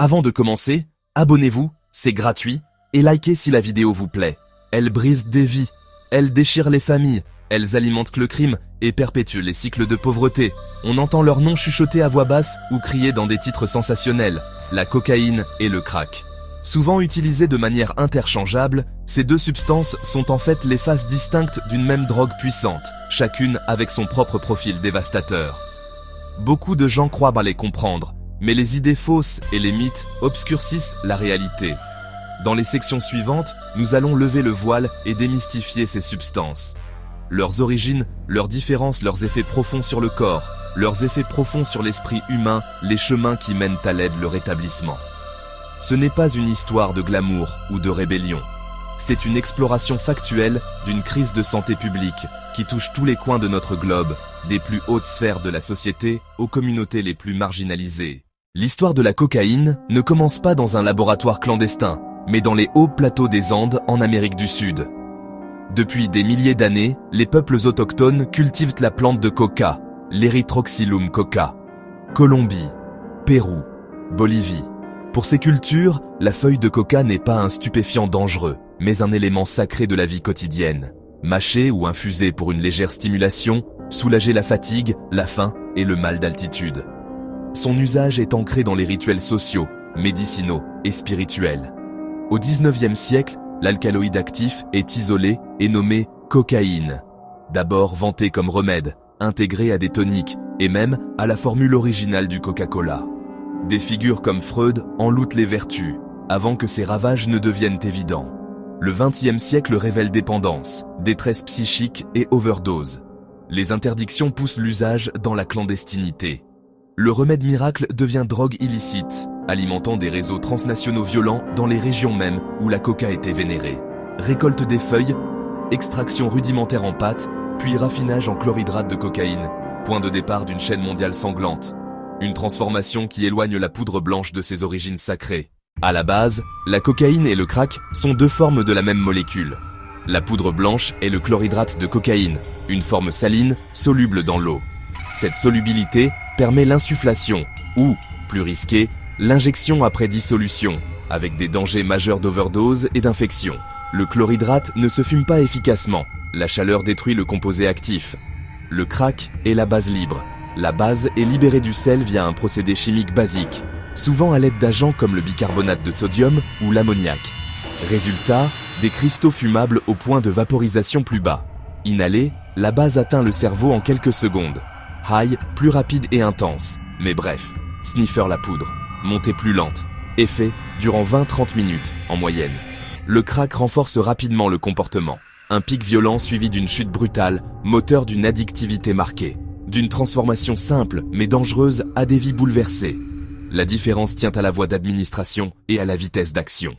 Avant de commencer, abonnez-vous, c'est gratuit, et likez si la vidéo vous plaît. Elles brisent des vies, elles déchirent les familles, elles alimentent le crime et perpétuent les cycles de pauvreté. On entend leur nom chuchoter à voix basse ou crier dans des titres sensationnels, la cocaïne et le crack. Souvent utilisées de manière interchangeable, ces deux substances sont en fait les faces distinctes d'une même drogue puissante, chacune avec son propre profil dévastateur. Beaucoup de gens croient les comprendre, mais les idées fausses et les mythes obscurcissent la réalité. Dans les sections suivantes, nous allons lever le voile et démystifier ces substances. Leurs origines, leurs différences, leurs effets profonds sur le corps, leurs effets profonds sur l'esprit humain, les chemins qui mènent à l'aide le rétablissement. Ce n'est pas une histoire de glamour ou de rébellion. C'est une exploration factuelle d'une crise de santé publique qui touche tous les coins de notre globe, des plus hautes sphères de la société aux communautés les plus marginalisées. L'histoire de la cocaïne ne commence pas dans un laboratoire clandestin, mais dans les hauts plateaux des Andes en Amérique du Sud. Depuis des milliers d'années, les peuples autochtones cultivent la plante de coca, l'Erythrocxylum coca. Colombie, Pérou, Bolivie. Pour ces cultures, la feuille de coca n'est pas un stupéfiant dangereux, mais un élément sacré de la vie quotidienne. Mâché ou infusé pour une légère stimulation, soulager la fatigue, la faim et le mal d'altitude. Son usage est ancré dans les rituels sociaux, médicinaux et spirituels. Au XIXe siècle, l'alcaloïde actif est isolé et nommé cocaïne. D'abord vanté comme remède, intégré à des toniques et même à la formule originale du Coca-Cola. Des figures comme Freud en loutent les vertus, avant que ces ravages ne deviennent évidents. Le XXe siècle révèle dépendance, détresse psychique et overdose. Les interdictions poussent l'usage dans la clandestinité. Le remède miracle devient drogue illicite, alimentant des réseaux transnationaux violents dans les régions mêmes où la coca était vénérée. Récolte des feuilles, extraction rudimentaire en pâte, puis raffinage en chlorhydrate de cocaïne, point de départ d'une chaîne mondiale sanglante. Une transformation qui éloigne la poudre blanche de ses origines sacrées. À la base, la cocaïne et le crack sont deux formes de la même molécule. La poudre blanche est le chlorhydrate de cocaïne, une forme saline, soluble dans l'eau. Cette solubilité permet l'insufflation, ou, plus risqué, l'injection après dissolution, avec des dangers majeurs d'overdose et d'infection. Le chlorhydrate ne se fume pas efficacement, la chaleur détruit le composé actif. Le crack est la base libre. La base est libérée du sel via un procédé chimique basique, souvent à l'aide d'agents comme le bicarbonate de sodium ou l'ammoniac. Résultat, des cristaux fumables au point de vaporisation plus bas. Inhalée, la base atteint le cerveau en quelques secondes. High, plus rapide et intense, mais bref. Sniffer la poudre, montée plus lente. Effet, durant 20-30 minutes, en moyenne. Le crack renforce rapidement le comportement. Un pic violent suivi d'une chute brutale, moteur d'une addictivité marquée. D'une transformation simple mais dangereuse à des vies bouleversées. La différence tient à la voie d'administration et à la vitesse d'action.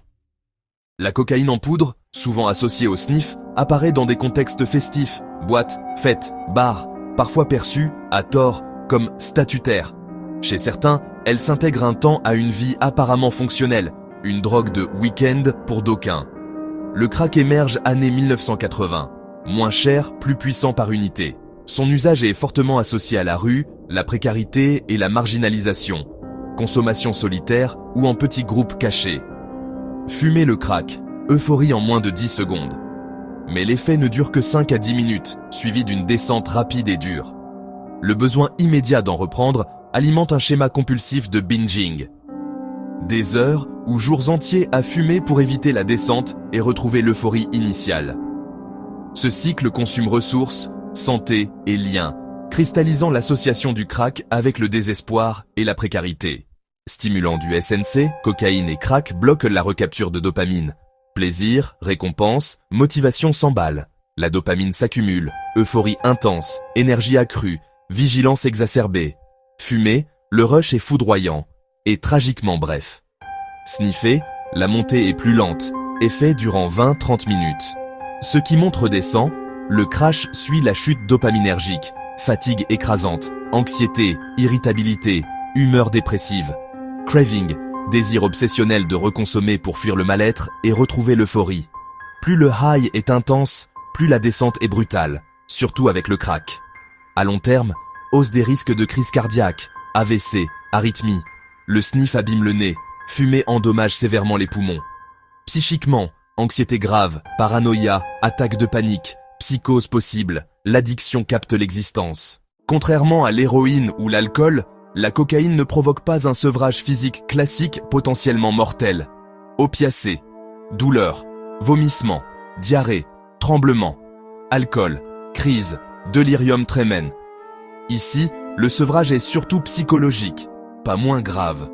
La cocaïne en poudre, souvent associée au sniff, apparaît dans des contextes festifs, boîtes, fêtes, bars, parfois perçue, à tort, comme statutaire. Chez certains, elle s'intègre un temps à une vie apparemment fonctionnelle, une drogue de week-end pour d'aucuns. Le crack émerge année 1980, moins cher, plus puissant par unité. Son usage est fortement associé à la rue, la précarité et la marginalisation, consommation solitaire ou en petits groupes cachés. Fumer le crack, euphorie en moins de 10 secondes. Mais l'effet ne dure que 5 à 10 minutes, suivi d'une descente rapide et dure. Le besoin immédiat d'en reprendre alimente un schéma compulsif de binging. Des heures ou jours entiers à fumer pour éviter la descente et retrouver l'euphorie initiale. Ce cycle consume ressources, santé et liens, cristallisant l'association du crack avec le désespoir et la précarité. Stimulant du SNC, cocaïne et crack bloquent la recapture de dopamine. Plaisir, récompense, motivation s'emballe. La dopamine s'accumule, euphorie intense, énergie accrue, vigilance exacerbée. Fumer, le rush est foudroyant, et tragiquement bref. Sniffer, la montée est plus lente, effet durant 20-30 minutes. Ce qui monte redescend, le crash suit la chute dopaminergique, fatigue écrasante, anxiété, irritabilité, humeur dépressive. Craving, désir obsessionnel de reconsommer pour fuir le mal-être et retrouver l'euphorie. Plus le high est intense, plus la descente est brutale, surtout avec le crack. À long terme, hausse des risques de crise cardiaque, AVC, arythmie. Le sniff abîme le nez, fumer endommage sévèrement les poumons. Psychiquement, anxiété grave, paranoïa, attaque de panique, psychose possible, l'addiction capte l'existence. Contrairement à l'héroïne ou l'alcool, la cocaïne ne provoque pas un sevrage physique classique potentiellement mortel. Opiacés, douleur, vomissement, diarrhée, tremblement, alcool, crise, délirium tremens. Ici, le sevrage est surtout psychologique, pas moins grave.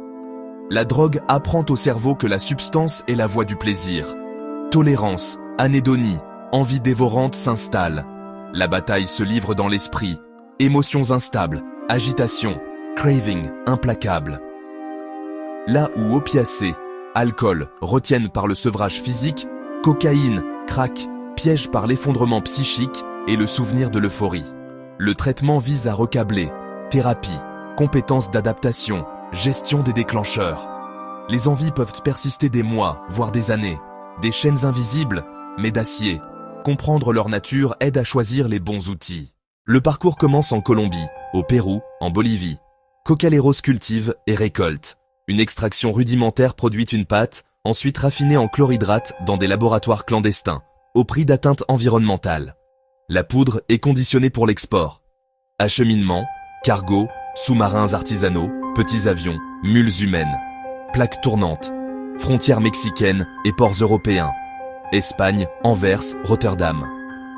La drogue apprend au cerveau que la substance est la voie du plaisir. Tolérance, anédonie, envie dévorante s'installe. La bataille se livre dans l'esprit. Émotions instables, agitation, craving implacable. Là où opiacés, alcool retiennent par le sevrage physique, cocaïne, crack, piège par l'effondrement psychique et le souvenir de l'euphorie. Le traitement vise à recabler, thérapie, compétences d'adaptation, gestion des déclencheurs. Les envies peuvent persister des mois, voire des années. Des chaînes invisibles, mais d'acier. Comprendre leur nature aide à choisir les bons outils. Le parcours commence en Colombie, au Pérou, en Bolivie. Cocaleros cultive et récolte. Une extraction rudimentaire produit une pâte, ensuite raffinée en chlorhydrate dans des laboratoires clandestins, au prix d'atteintes environnementales. La poudre est conditionnée pour l'export. Acheminement, cargo, sous-marins artisanaux, petits avions, mules humaines. Plaques tournantes, frontières mexicaines et ports européens. Espagne, Anvers, Rotterdam.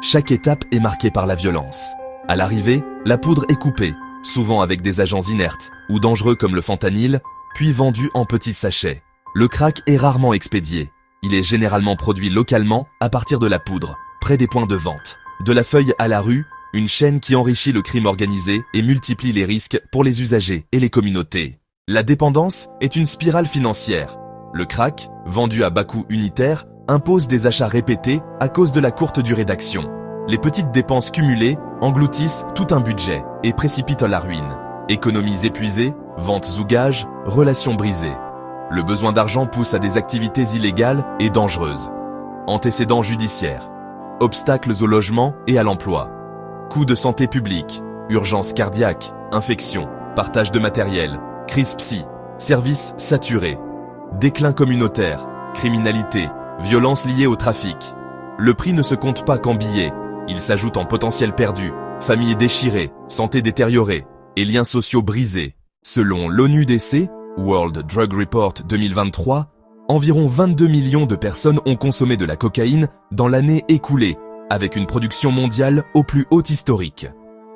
Chaque étape est marquée par la violence. À l'arrivée, la poudre est coupée, souvent avec des agents inertes ou dangereux comme le fentanyl, puis vendue en petits sachets. Le crack est rarement expédié. Il est généralement produit localement à partir de la poudre, près des points de vente. De la feuille à la rue, une chaîne qui enrichit le crime organisé et multiplie les risques pour les usagers et les communautés. La dépendance est une spirale financière. Le crack, vendu à bas coût unitaire, impose des achats répétés à cause de la courte durée d'action. Les petites dépenses cumulées engloutissent tout un budget et précipitent la ruine. Économies épuisées, ventes ou gages, relations brisées. Le besoin d'argent pousse à des activités illégales et dangereuses. Antécédents judiciaires. Obstacles au logement et à l'emploi. Coûts de santé publique. Urgences cardiaques. Infections. Partage de matériel. Crise psy. Services saturés. Déclin communautaire. Criminalité. Violences liées au trafic. Le prix ne se compte pas qu'en billets. Il s'ajoute en potentiel perdu, familles déchirées, santé détériorée et liens sociaux brisés. Selon l'ONU-DC, World Drug Report 2023, environ 22 millions de personnes ont consommé de la cocaïne dans l'année écoulée, avec une production mondiale au plus haut historique.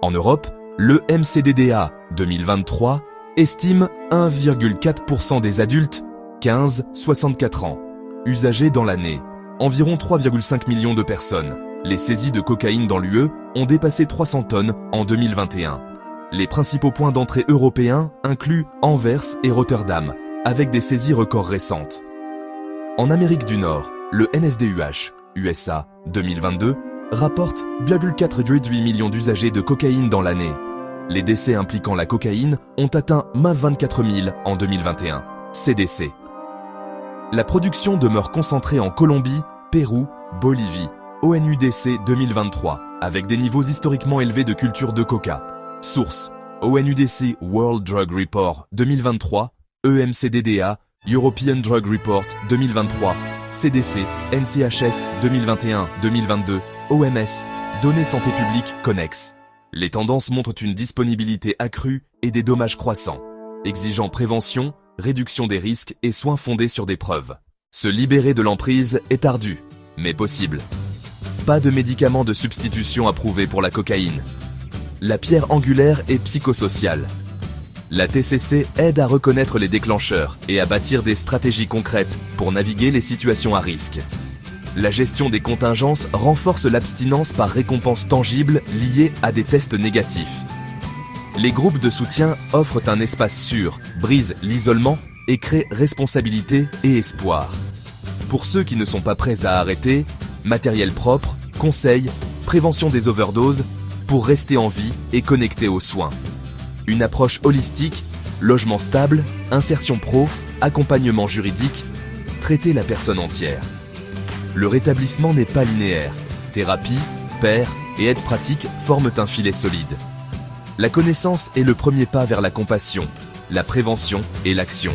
En Europe, le MCDDA 2023 estime 1,4% des adultes 15-64 ans usagés dans l'année, environ 3,5 millions de personnes. Les saisies de cocaïne dans l'UE ont dépassé 300 tonnes en 2021. Les principaux points d'entrée européens incluent Anvers et Rotterdam, avec des saisies records récentes. En Amérique du Nord, le NSDUH, USA 2022, rapporte 4,8 millions d'usagers de cocaïne dans l'année. Les décès impliquant la cocaïne ont atteint 24 000 en 2021, CDC. La production demeure concentrée en Colombie, Pérou, Bolivie. ONUDC 2023, avec des niveaux historiquement élevés de culture de coca. Source: ONUDC World Drug Report 2023, EMCDDA, European Drug Report 2023, CDC, NCHS 2021-2022, OMS, Données santé publique connexes. Les tendances montrent une disponibilité accrue et des dommages croissants, exigeant prévention, réduction des risques et soins fondés sur des preuves. Se libérer de l'emprise est ardu, mais possible. Pas de médicaments de substitution approuvés pour la cocaïne. La pierre angulaire est psychosociale. La TCC aide à reconnaître les déclencheurs et à bâtir des stratégies concrètes pour naviguer les situations à risque. La gestion des contingences renforce l'abstinence par récompense tangible liée à des tests négatifs. Les groupes de soutien offrent un espace sûr, brisent l'isolement et créent responsabilité et espoir. Pour ceux qui ne sont pas prêts à arrêter, matériel propre, conseils, prévention des overdoses, pour rester en vie et connecté aux soins. Une approche holistique, logement stable, insertion pro, accompagnement juridique, traiter la personne entière. Le rétablissement n'est pas linéaire. Thérapie, pairs et aide pratique forment un filet solide. La connaissance est le premier pas vers la compassion, la prévention et l'action.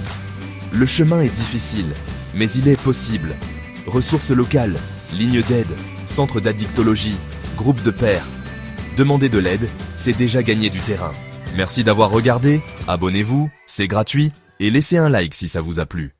Le chemin est difficile, mais il est possible. Ressources locales, lignes d'aide, centre d'addictologie, groupe de pairs. Demander de l'aide, c'est déjà gagner du terrain. Merci d'avoir regardé, abonnez-vous, c'est gratuit, et laissez un like si ça vous a plu.